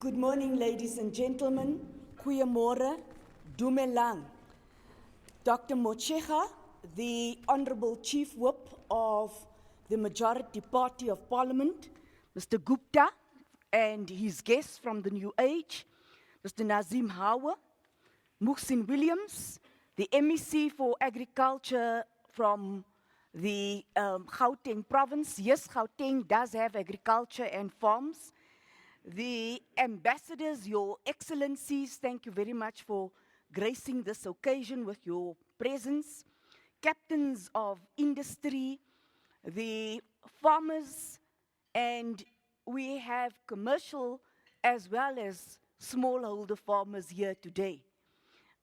Good morning, ladies and gentlemen. Goeiemorgen, Dumelang. Dr. Mochega, the Honorable Chief Whip of the Majority Party of Parliament, Mr. Gupta, and his guests from the New Age, Mr. Nazim Hawa, Muhsin Williams, the MEC for Agriculture from the Gauteng province. Yes, Gauteng does have agriculture and farms. The ambassadors, your excellencies, thank you very much for gracing this occasion with your presence. Captains of industry, the farmers, and we have commercial as well as smallholder farmers here today.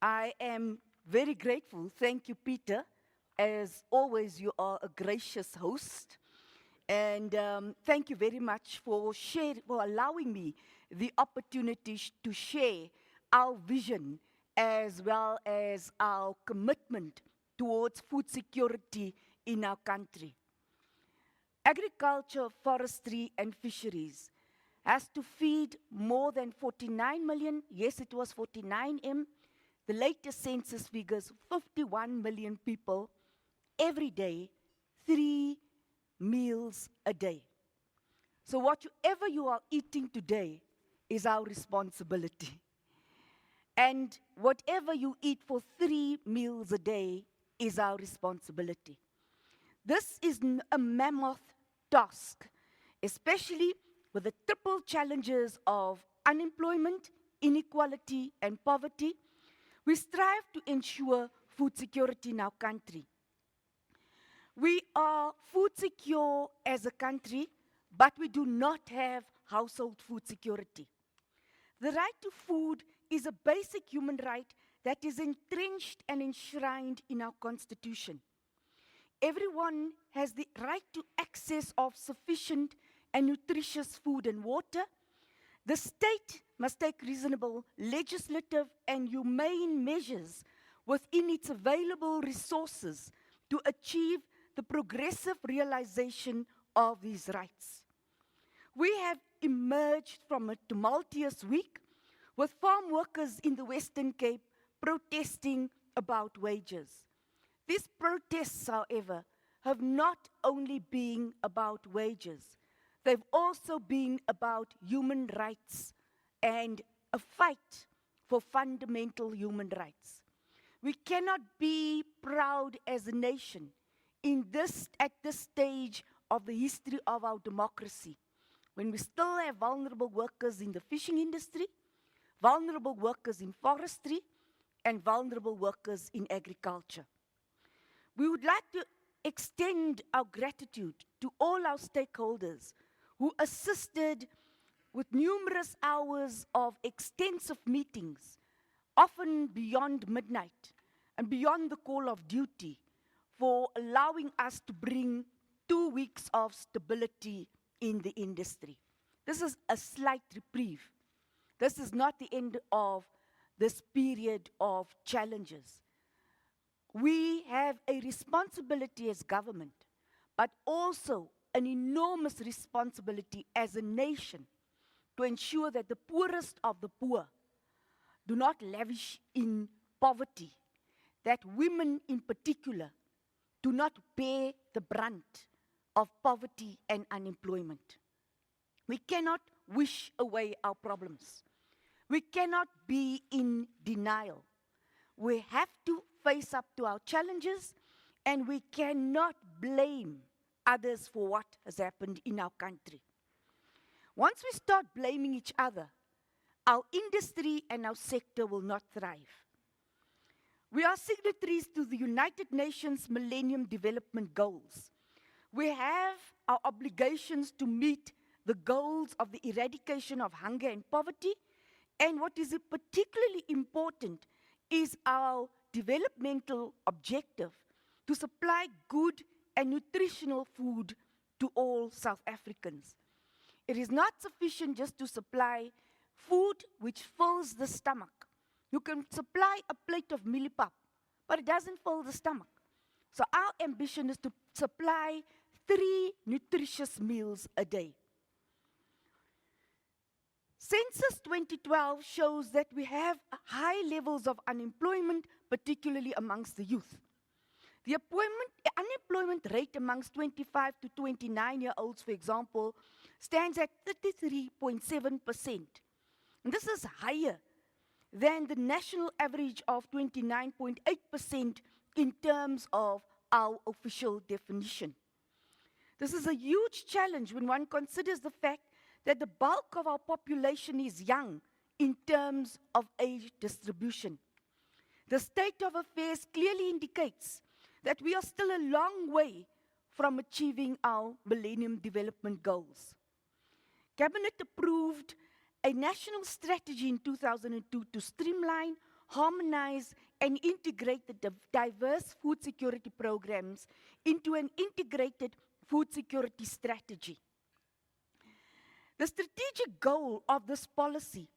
I am very grateful. Thank you, Peter. As always, you are a gracious host. And thank you very much for allowing me the opportunity to share our vision as well as our commitment towards food security in our country. Agriculture, forestry, and fisheries has to feed more than 49 million. Yes, it was 49M. The latest census figures, 51 million people every day, 3 meals a day. So whatever you are eating today is our responsibility. And whatever you eat for 3 meals a day is our responsibility. This is a mammoth task, especially with the triple challenges of unemployment, inequality, and poverty. We strive to ensure food security in our country. We are food secure as a country, but we do not have household food security. The right to food is a basic human right that is entrenched and enshrined in our Constitution. Everyone has the right to access of sufficient and nutritious food and water. The state must take reasonable legislative and humane measures within its available resources to achieve the progressive realization of these rights. We have emerged from a tumultuous week with farm workers in the Western Cape protesting about wages. These protests, however, have not only been about wages, they've also been about human rights and a fight for fundamental human rights. We cannot be proud as a nation at this stage of the history of our democracy, when we still have vulnerable workers in the fishing industry, vulnerable workers in forestry, and vulnerable workers in agriculture. We would like to extend our gratitude to all our stakeholders who assisted with numerous hours of extensive meetings, often beyond midnight and beyond the call of duty, for allowing us to bring 2 weeks of stability in the industry. This is a slight reprieve. This is not the end of this period of challenges. We have a responsibility as government, but also an enormous responsibility as a nation to ensure that the poorest of the poor do not lavish in poverty, that women in particular do not bear the brunt of poverty and unemployment. We cannot wish away our problems. We cannot be in denial. We have to face up to our challenges, and we cannot blame others for what has happened in our country. Once we start blaming each other, our industry and our sector will not thrive. We are signatories to the United Nations Millennium Development Goals. We have our obligations to meet the goals of the eradication of hunger and poverty, and what is particularly important is our developmental objective to supply good and nutritional food to all South Africans. It is not sufficient just to supply food which fills the stomach. You can supply a plate of millipap, but it doesn't fill the stomach. So our ambition is to supply 3 nutritious meals a day. Census 2012 shows that we have high levels of unemployment, particularly amongst the youth. The unemployment rate amongst 25 to 29-year-olds, for example, stands at 33.7%. And this is higher than the national average of 29.8% in terms of our official definition. This is a huge challenge when one considers the fact that the bulk of our population is young in terms of age distribution. The state of affairs clearly indicates that we are still a long way from achieving our Millennium Development Goals. Cabinet approved a national strategy in 2002 to streamline, harmonize, and integrate the diverse food security programs into an integrated food security strategy. The strategic goal of this policy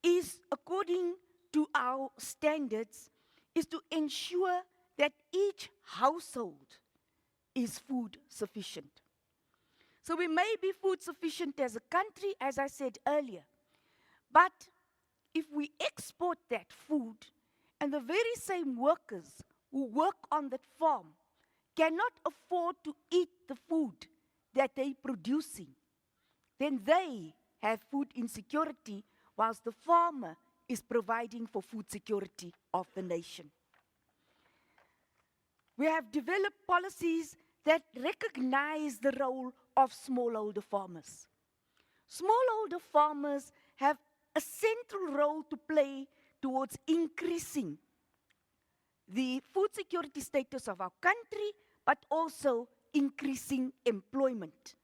is, according to our standards, is to ensure that each household is food sufficient. So we may be food sufficient as a country, as I said earlier, but if we export that food and the very same workers who work on that farm cannot afford to eat the food that they're producing, then they have food insecurity whilst the farmer is providing for food security of the nation. We have developed policies that recognize the role of smallholder farmers. Smallholder farmers have a central role to play towards increasing the food security status of our country, but also increasing employment.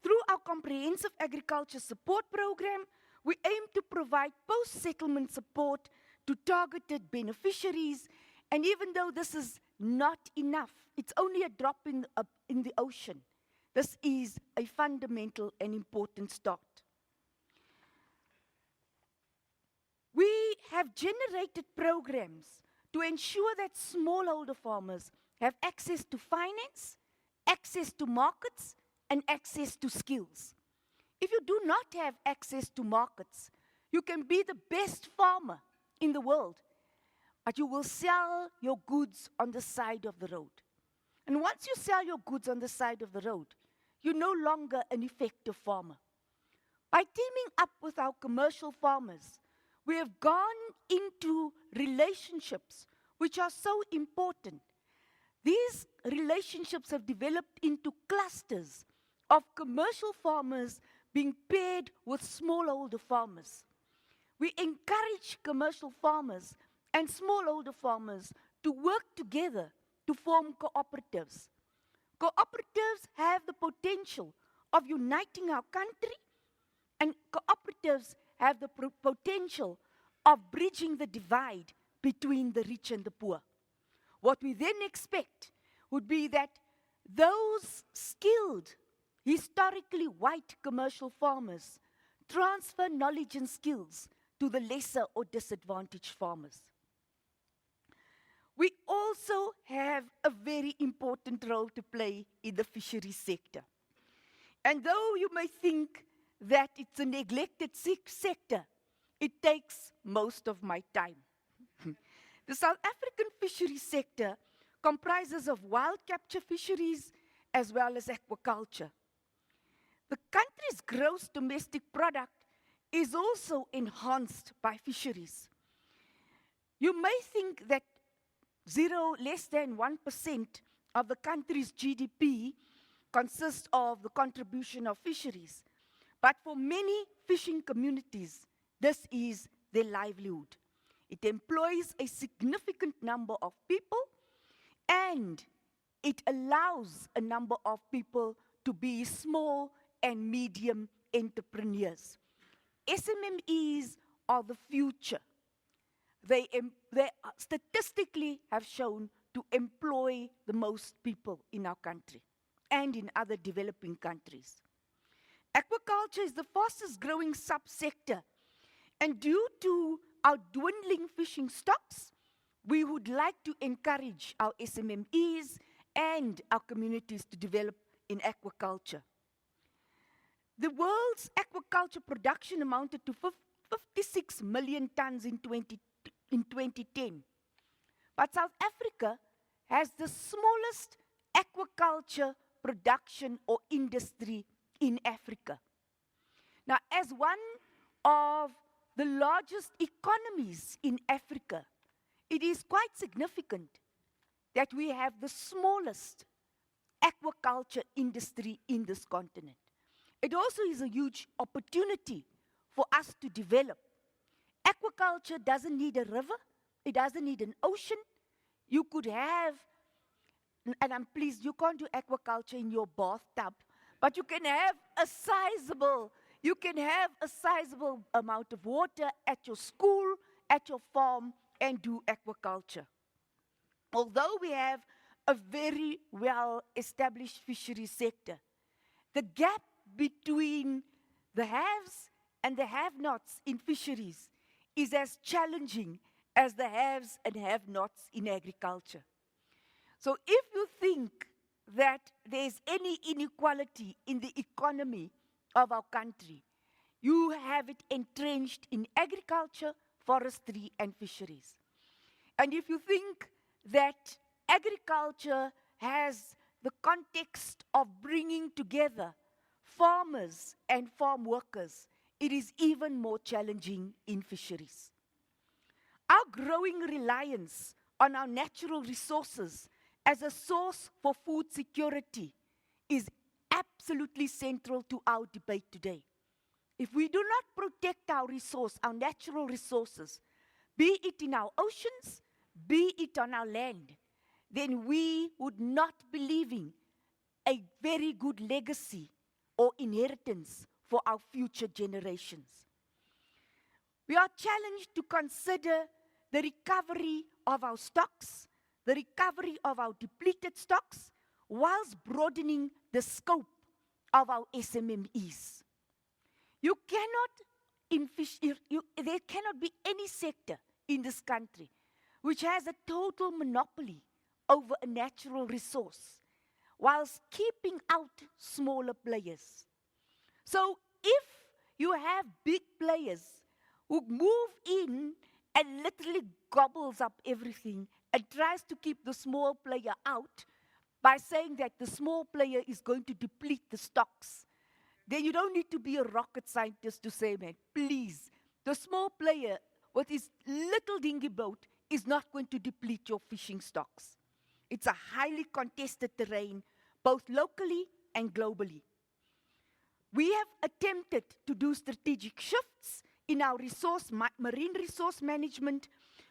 Through our comprehensive agriculture support program, we aim to provide post-settlement support to targeted beneficiaries, and even though this is not enough, it's only a drop in the ocean, this is a fundamental and important start. We have generated programs to ensure that smallholder farmers have access to finance, access to markets, and access to skills. If you do not have access to markets, you can be the best farmer in the world, but you will sell your goods on the side of the road. And once you sell your goods on the side of the road, you're no longer an effective farmer. By teaming up with our commercial farmers, we have gone into relationships which are so important. These relationships have developed into clusters of commercial farmers being paired with smallholder farmers. We encourage commercial farmers and smallholder farmers to work together to form cooperatives. Cooperatives have the potential of uniting our country, and cooperatives have the potential of bridging the divide between the rich and the poor. What we then expect would be that those skilled, historically white commercial farmers transfer knowledge and skills to the lesser or disadvantaged farmers. We also have a very important role to play in the fisheries sector. And though you may think that it's a neglected sector, it takes most of my time. The South African fisheries sector comprises of wild capture fisheries as well as aquaculture. The country's gross domestic product is also enhanced by fisheries. You may think that less than 1% of the country's GDP consists of the contribution of fisheries. But for many fishing communities, this is their livelihood. It employs a significant number of people, and it allows a number of people to be small and medium entrepreneurs. SMMEs are the future. They statistically have shown to employ the most people in our country and in other developing countries. Aquaculture is the fastest growing subsector, and due to our dwindling fishing stocks, we would like to encourage our SMMEs and our communities to develop in aquaculture. The world's aquaculture production amounted to 56 million tons in 2010. But South Africa has the smallest aquaculture production or industry in Africa. Now, as one of the largest economies in Africa, it is quite significant that we have the smallest aquaculture industry in this continent. It also is a huge opportunity for us to develop. Aquaculture doesn't need a river, it doesn't need an ocean. You could have, and I'm pleased, you can't do aquaculture in your bathtub, but you can have a sizable amount of water at your school, at your farm, and do aquaculture. Although we have a very well-established fishery sector, the gap between the haves and the have-nots in fisheries is as challenging as the haves and have-nots in agriculture. So if you think that there's any inequality in the economy of our country, you have it entrenched in agriculture, forestry, and fisheries. And if you think that agriculture has the context of bringing together farmers and farm workers, it is even more challenging in fisheries. Our growing reliance on our natural resources as a source for food security is absolutely central to our debate today. If we do not protect our natural resources, be it in our oceans, be it on our land, then we would not be leaving a very good legacy or inheritance for our future generations. We are challenged to consider the recovery of our stocks, the recovery of our depleted stocks, whilst broadening the scope of our SMMEs. There cannot be any sector in this country which has a total monopoly over a natural resource, whilst keeping out smaller players. So if you have big players who move in and literally gobbles up everything and tries to keep the small player out by saying that the small player is going to deplete the stocks, then you don't need to be a rocket scientist to say, man, please, the small player with his little dinghy boat is not going to deplete your fishing stocks. It's a highly contested terrain, both locally and globally. We have attempted to do strategic shifts in our marine resource management,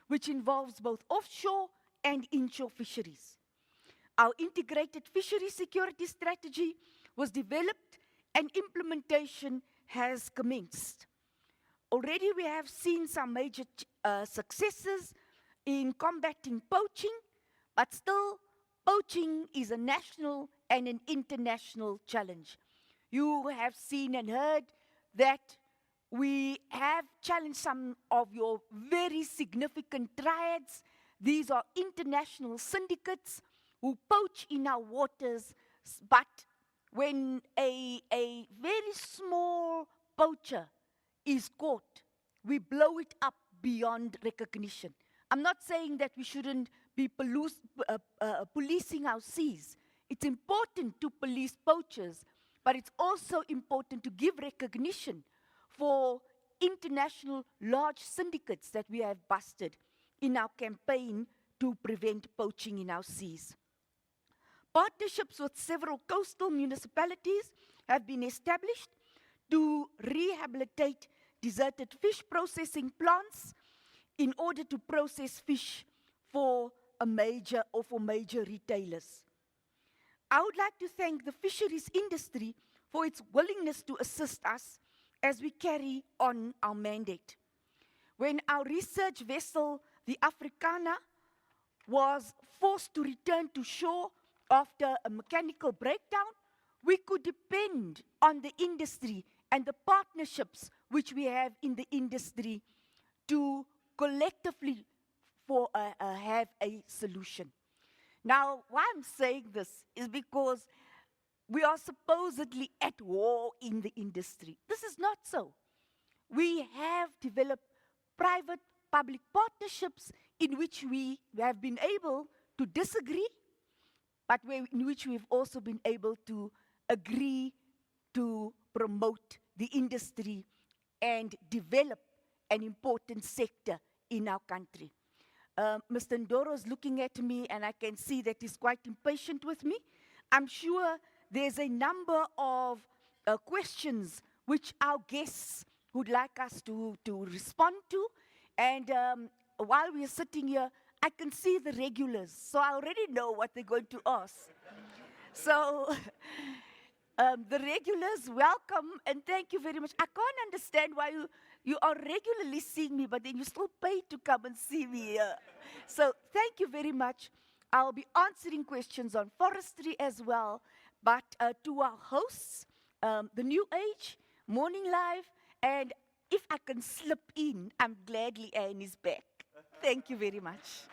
which involves both offshore and inshore fisheries. Our integrated fishery security strategy was developed and implementation has commenced. Already we have seen some major successes in combating poaching, but still poaching is a national and an international challenge. You have seen and heard that we have challenged some of your very significant triads. These are international syndicates who poach in our waters, but when a very small poacher is caught, we blow it up beyond recognition. I'm not saying that we shouldn't be policing our seas. It's important to police poachers, but it's also important to give recognition for international large syndicates that we have busted in our campaign to prevent poaching in our seas. Partnerships with several coastal municipalities have been established to rehabilitate deserted fish processing plants in order to process fish for major retailers. I would like to thank the fisheries industry for its willingness to assist us as we carry on our mandate. When our research vessel, the Africana, was forced to return to shore after a mechanical breakdown, we could depend on the industry and the partnerships which we have in the industry to collectively have a solution. Now, why I'm saying this is because we are supposedly at war in the industry. This is not so. We have developed private-public partnerships in which we have been able to disagree, but in which we've also been able to agree to promote the industry and develop an important sector in our country. Mr. Ndoro is looking at me, and I can see that he's quite impatient with me. I'm sure there's a number of questions which our guests would like us to respond to. And while we're sitting here, I can see the regulars, so I already know what they're going to ask. So the regulars, welcome, and thank you very much. I can't understand why you are regularly seeing me, but then you still pay to come and see me here. So thank you very much. I'll be answering questions on forestry as well, but to our hosts, the New Age, Morning Live, and if I can slip in, I'm gladly Anne is back. Thank you very much.